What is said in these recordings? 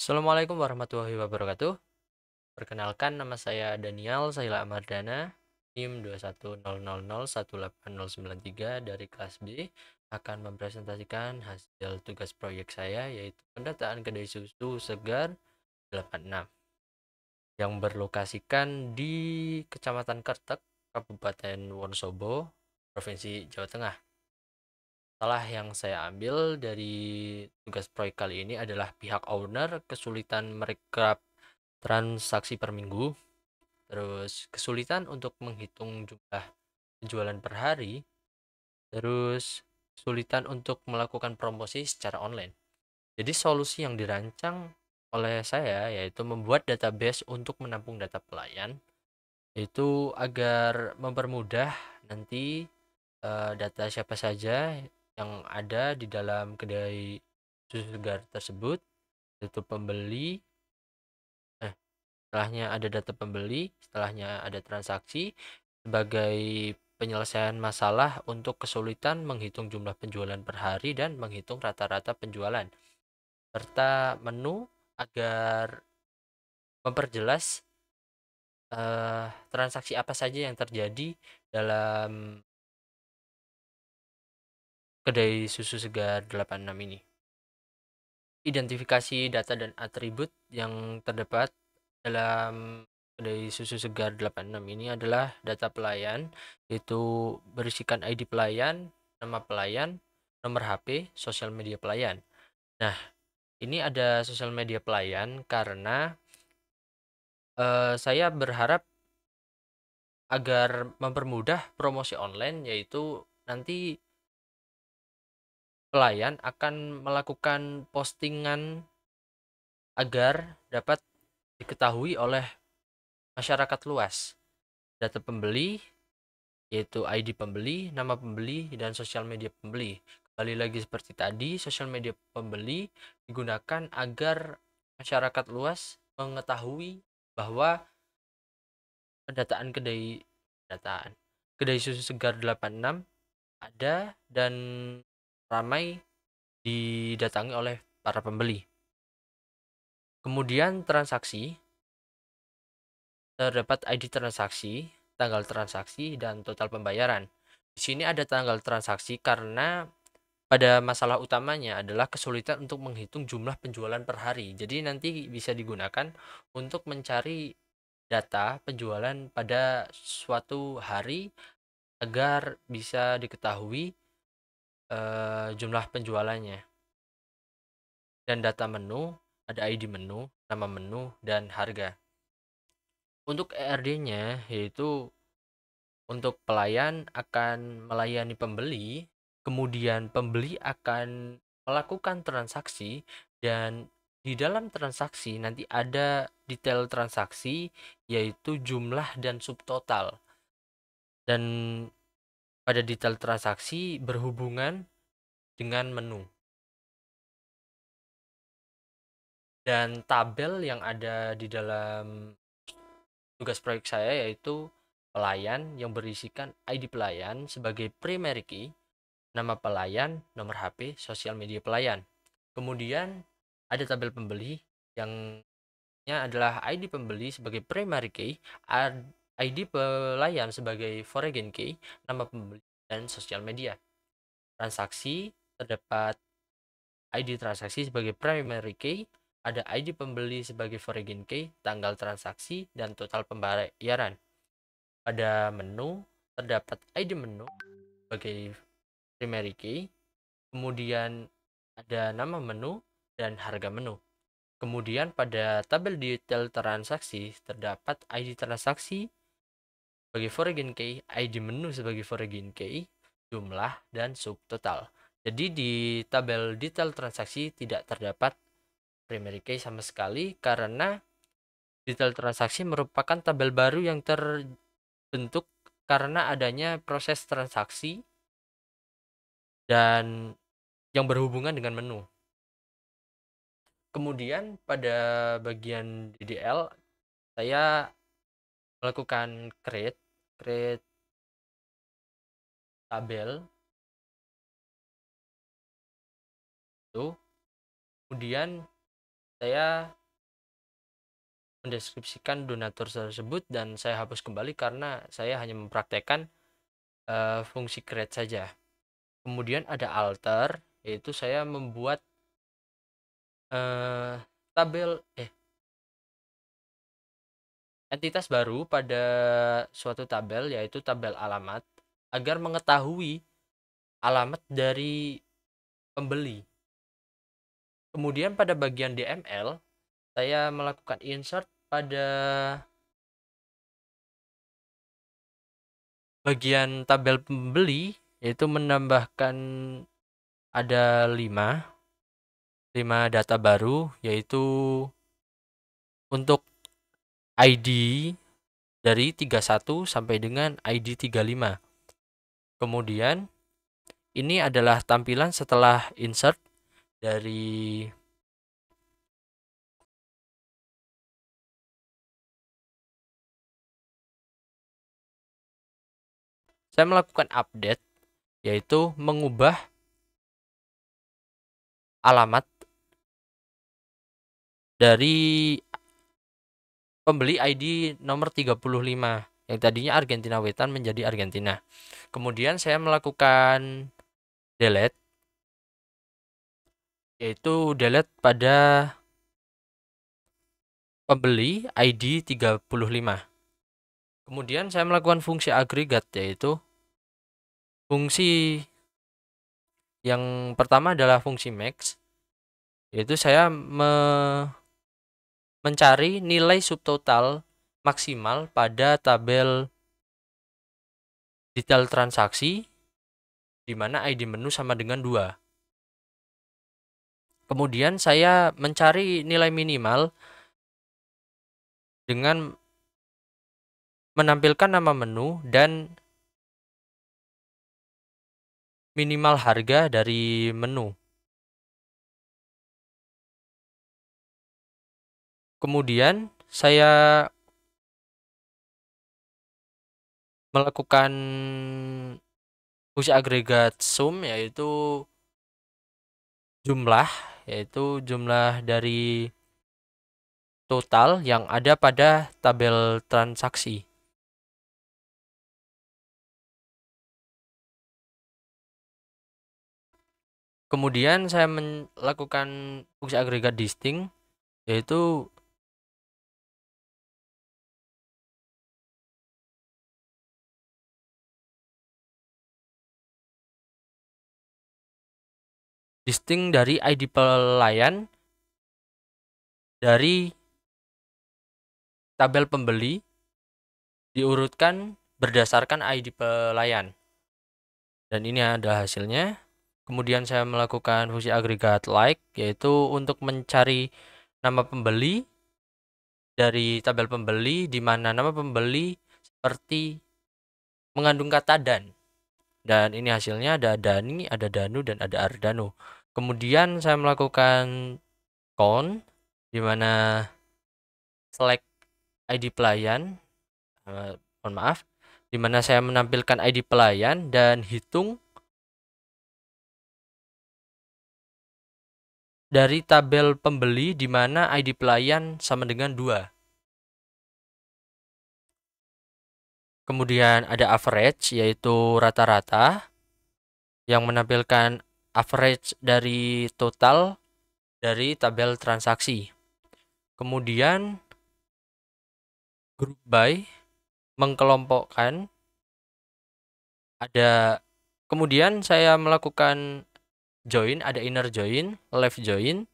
Assalamualaikum warahmatullahi wabarakatuh. Perkenalkan, nama saya Daniel Saila Amardana, NIM 210001809 dari kelas B, akan mempresentasikan hasil tugas proyek saya, yaitu pendataan kedai susu segar 86 yang berlokasikan di Kecamatan Kertek, Kabupaten Wonosobo, Provinsi Jawa Tengah. Salah yang saya ambil dari tugas proyek kali ini adalah pihak owner kesulitan merekap transaksi per minggu, terus kesulitan untuk menghitung jumlah penjualan per hari, terus kesulitan untuk melakukan promosi secara online. Jadi solusi yang dirancang oleh saya yaitu membuat database untuk menampung data pelanggan, itu agar mempermudah nanti data siapa saja yang ada di dalam kedai susu segar tersebut, itu pembeli, setelahnya ada data pembeli, setelahnya ada transaksi, sebagai penyelesaian masalah untuk kesulitan menghitung jumlah penjualan per hari dan menghitung rata-rata penjualan, serta menu agar memperjelas transaksi apa saja yang terjadi dalam kedai susu segar 86 ini. Identifikasi data dan atribut yang terdapat dalam kedai susu segar 86 ini adalah data pelayan, yaitu berisikan ID pelayan, nama pelayan, nomor HP, sosial media pelayan. Nah, ini ada sosial media pelayan karena saya berharap agar mempermudah promosi online, yaitu nanti pelayan akan melakukan postingan agar dapat diketahui oleh masyarakat luas. Data pembeli, yaitu ID pembeli, nama pembeli, dan sosial media pembeli. Kembali lagi seperti tadi, sosial media pembeli digunakan agar masyarakat luas mengetahui bahwa pendataan kedai susu segar 86 ada dan ramai didatangi oleh para pembeli. Kemudian transaksi, terdapat ID transaksi, tanggal transaksi, dan total pembayaran. Di sini ada tanggal transaksi karena pada masalah utamanya adalah kesulitan untuk menghitung jumlah penjualan per hari. Jadi nanti bisa digunakan untuk mencari data penjualan pada suatu hari agar bisa diketahui jumlah penjualannya. Dan data menu, ada ID menu, nama menu, dan harga. Untuk ERD-nya yaitu untuk pelayan akan melayani pembeli, kemudian pembeli akan melakukan transaksi, dan di dalam transaksi nanti ada detail transaksi, yaitu jumlah dan subtotal. Dan pada detail transaksi berhubungan dengan menu. Dan tabel yang ada di dalam tugas proyek saya yaitu pelayan yang berisikan ID pelayan sebagai primary key, nama pelayan, nomor HP, sosial media pelayan. Kemudian ada tabel pembeli yang adalah ID pembeli sebagai primary key, ID pelayan sebagai foreign key, nama pembeli, dan sosial media. Transaksi, terdapat ID transaksi sebagai primary key, ada ID pembeli sebagai foreign key, tanggal transaksi, dan total pembayaran. Pada menu, terdapat ID menu sebagai primary key, kemudian ada nama menu dan harga menu. Kemudian pada tabel detail transaksi terdapat ID transaksi sebagai foreign key, ID menu sebagai foreign key, jumlah, dan subtotal. Jadi di tabel detail transaksi tidak terdapat primary key sama sekali karena detail transaksi merupakan tabel baru yang terbentuk karena adanya proses transaksi dan yang berhubungan dengan menu. Kemudian pada bagian DDL saya melakukan create tabel itu. Kemudian saya mendeskripsikan donatur tersebut dan saya hapus kembali karena saya hanya mempraktekkan fungsi create saja. Kemudian ada alter, yaitu saya membuat tabel entitas baru pada suatu tabel, yaitu tabel alamat, agar mengetahui alamat dari pembeli. Kemudian pada bagian DML, saya melakukan insert pada bagian tabel pembeli, yaitu menambahkan ada 5 data baru, yaitu untuk ID dari 31 sampai dengan ID 35. Kemudian ini adalah tampilan setelah insert dari saya melakukan update, yaitu mengubah alamat dari pembeli ID nomor 35 yang tadinya Argentina Wetan menjadi Argentina. Kemudian saya melakukan delete, yaitu delete pada pembeli ID 35. Kemudian saya melakukan fungsi agregat, yaitu fungsi yang pertama adalah fungsi max, yaitu saya mencari nilai subtotal maksimal pada tabel detail transaksi di mana ID menu sama dengan 2. Kemudian saya mencari nilai minimal dengan menampilkan nama menu dan minimal harga dari menu. Kemudian saya melakukan fungsi agregat sum, yaitu jumlah dari total yang ada pada tabel transaksi. Kemudian saya melakukan fungsi agregat distinct, yaitu distinct dari ID pelayan dari tabel pembeli diurutkan berdasarkan ID pelayan. Dan ini adalah hasilnya. Kemudian saya melakukan fungsi agregat like, yaitu untuk mencari nama pembeli dari tabel pembeli, di mana nama pembeli seperti mengandung kata dan. Dan ini hasilnya ada Dani, ada Danu, dan ada Ardano. Kemudian saya melakukan count, di mana select ID pelayan, mohon maaf, di mana saya menampilkan ID pelayan dan hitung dari tabel pembeli di mana ID pelayan sama dengan 2. Kemudian ada average, yaitu rata-rata, yang menampilkan average dari total dari tabel transaksi. Kemudian group by, mengkelompokkan. Kemudian saya melakukan join, ada inner join, left join,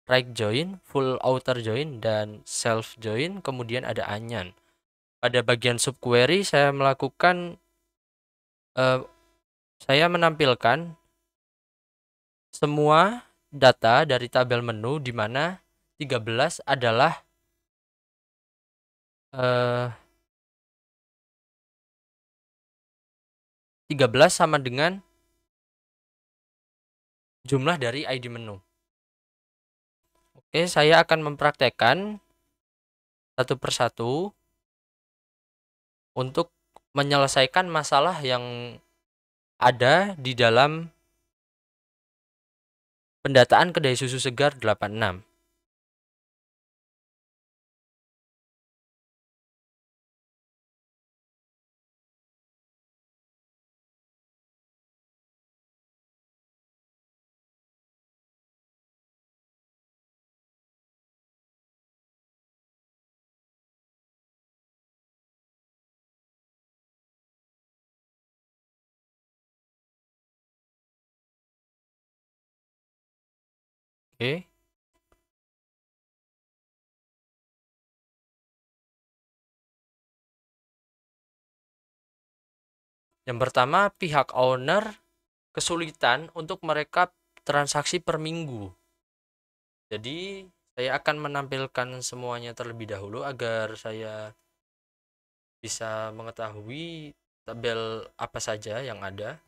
right join, full outer join, dan self join. Kemudian ada onion. Pada bagian subquery saya melakukan saya menampilkan semua data dari tabel menu, di mana 13 adalah 13 sama dengan jumlah dari ID menu. Oke, saya akan mempraktekkan satu persatu untuk menyelesaikan masalah yang ada di dalam pendataan kedai susu segar 86. Oke. Yang pertama, pihak owner kesulitan untuk merekap transaksi per minggu. Jadi, saya akan menampilkan semuanya terlebih dahulu agar saya bisa mengetahui tabel apa saja yang ada.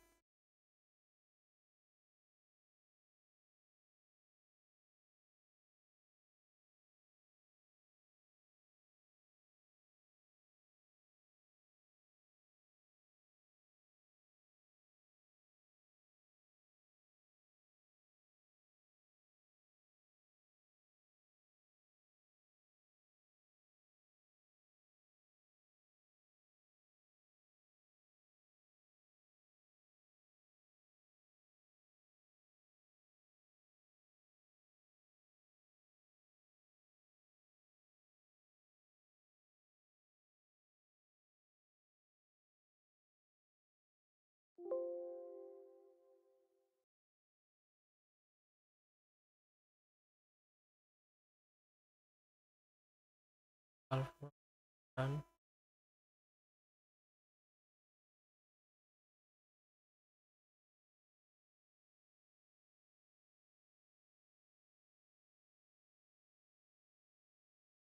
Alfan,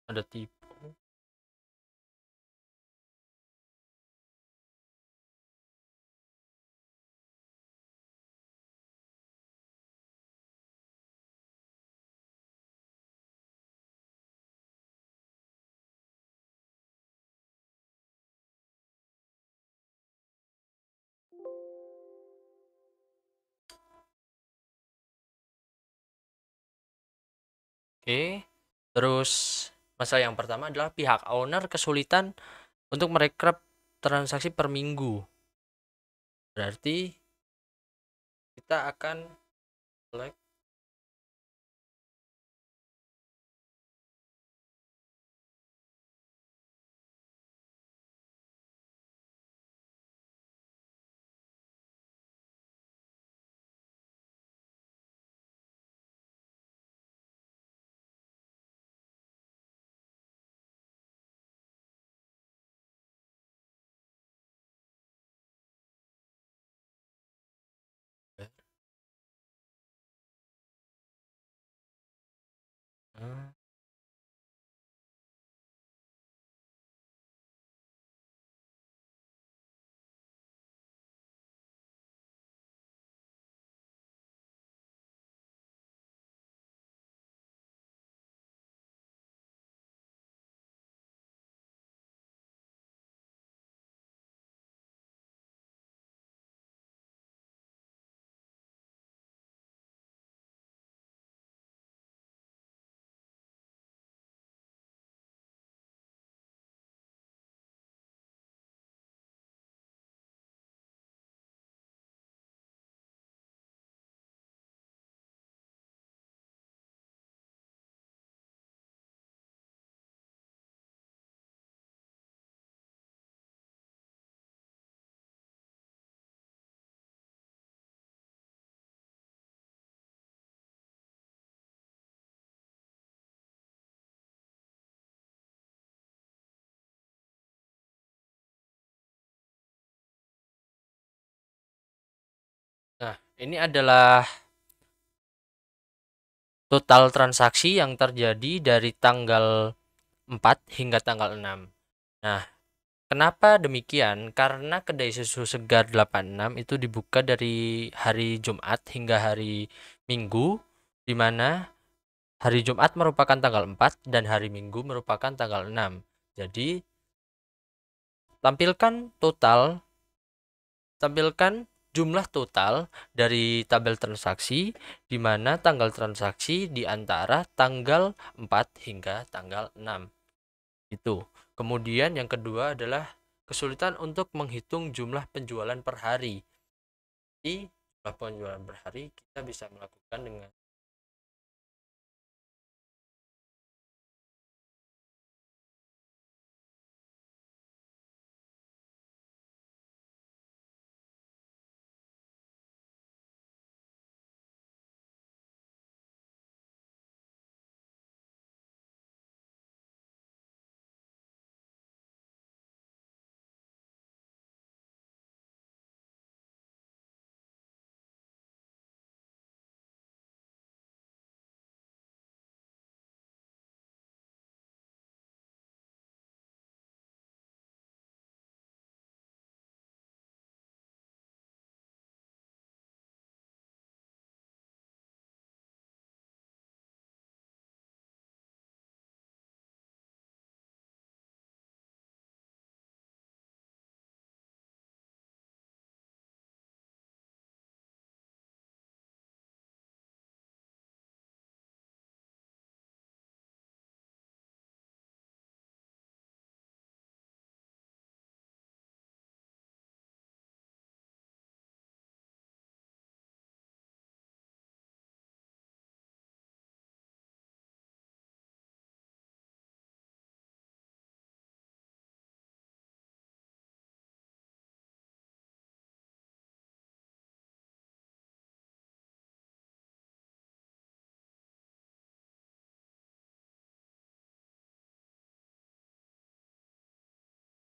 ada tipu. Oke. Terus masalah yang pertama adalah pihak owner kesulitan untuk merekap transaksi per minggu. Berarti kita akan select Nah, ini adalah total transaksi yang terjadi dari tanggal 4 hingga tanggal 6. Nah, kenapa demikian? Karena kedai susu segar 86 itu dibuka dari hari Jumat hingga hari Minggu, di mana hari Jumat merupakan tanggal 4 dan hari Minggu merupakan tanggal 6. Jadi, tampilkan total tampilkan jumlah total dari tabel transaksi di mana tanggal transaksi di antara tanggal 4 hingga tanggal 6. Itu. Kemudian yang kedua adalah kesulitan untuk menghitung jumlah penjualan per hari. Di jumlah penjualan per hari kita bisa melakukan dengan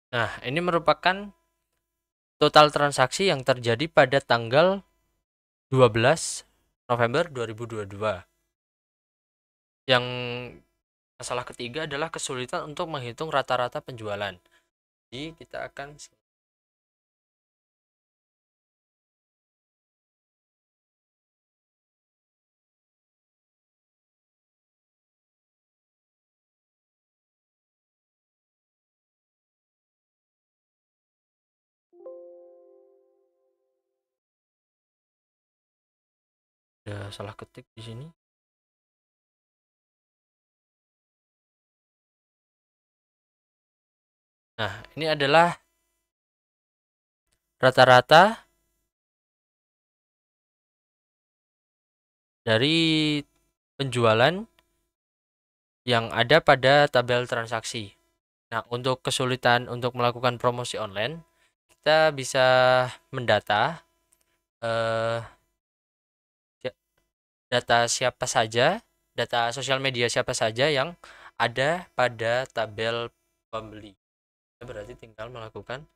Nah, ini merupakan total transaksi yang terjadi pada tanggal 12 November 2022. Yang masalah ketiga adalah kesulitan untuk menghitung rata-rata penjualan. Jadi kita akan ada salah ketik di sini. Nah, ini adalah rata-rata dari penjualan yang ada pada tabel transaksi. Nah, untuk kesulitan untuk melakukan promosi online, kita bisa mendata eh, data siapa saja, data sosial media siapa saja yang ada pada tabel pembeli. Berarti tinggal melakukan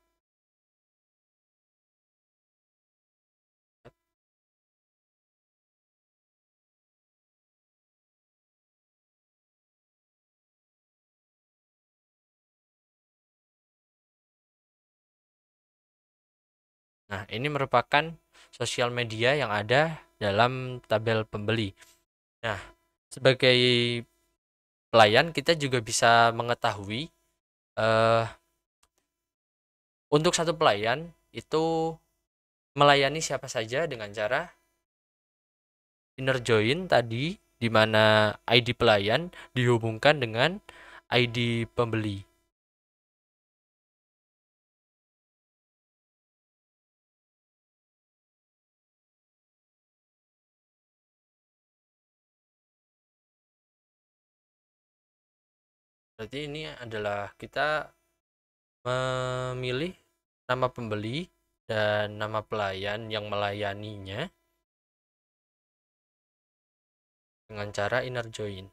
Nah, ini merupakan sosial media yang ada dalam tabel pembeli. Nah, sebagai pelayan kita juga bisa mengetahui eh, untuk satu pelayan itu melayani siapa saja dengan cara inner join tadi, di mana ID pelayan dihubungkan dengan ID pembeli. Berarti ini adalah kita memilih nama pembeli dan nama pelayan yang melayaninya dengan cara inner join.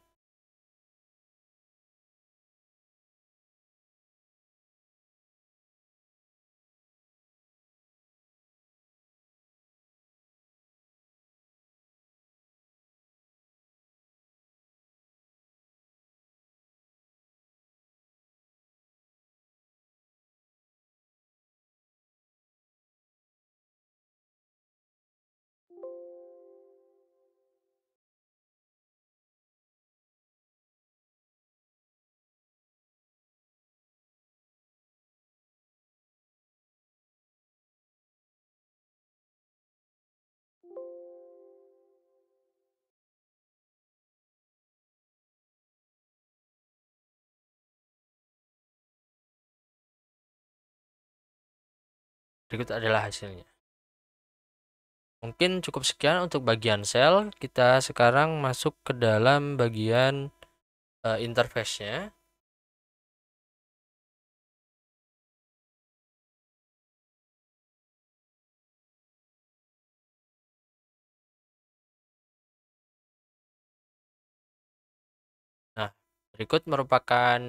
Berikut adalah hasilnya. Mungkin cukup sekian untuk bagian sel. Kita sekarang masuk ke dalam bagian interface-nya. Nah, berikut merupakan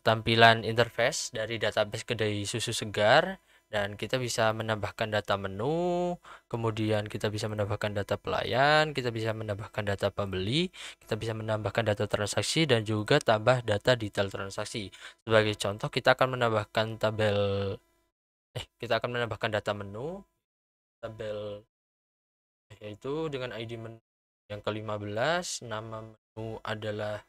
tampilan interface dari database kedai susu segar, dan kita bisa menambahkan data menu, kemudian kita bisa menambahkan data pelayan, kita bisa menambahkan data pembeli, kita bisa menambahkan data transaksi, dan juga tambah data detail transaksi. Sebagai contoh, kita akan menambahkan data menu tabel, yaitu dengan ID menu yang ke-15, nama menu adalah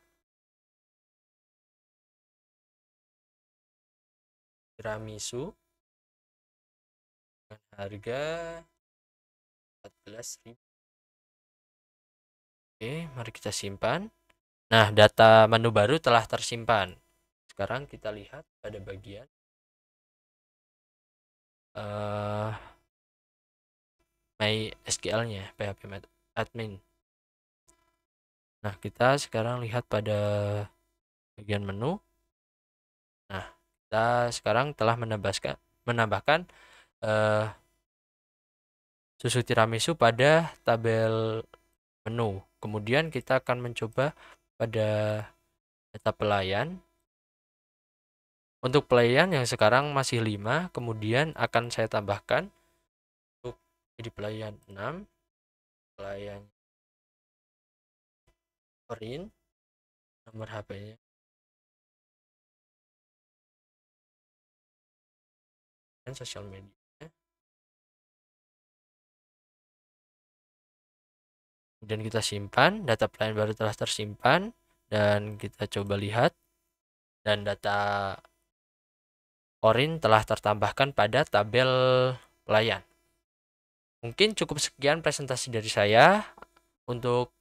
tiramisu dengan harga 14.000. Oke, mari kita simpan. Nah, data menu baru telah tersimpan. Sekarang kita lihat pada bagian uh, MySQL-nya, PHP admin. Nah, kita sekarang lihat pada bagian menu. Nah, kita sekarang telah menambahkan uh, susu tiramisu pada tabel menu. Kemudian kita akan mencoba pada data pelayan. Untuk pelayan yang sekarang masih 5, kemudian akan saya tambahkan untuk ID pelayan 6, pelayan print, nomor HP-nya, dan sosial media. Kemudian kita simpan, data pelayan baru telah tersimpan, dan kita coba lihat, dan data Orin telah tertambahkan pada tabel pelayan. Mungkin cukup sekian presentasi dari saya. Untuk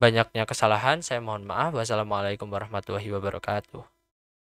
banyaknya kesalahan, saya mohon maaf. Wassalamualaikum warahmatullahi wabarakatuh.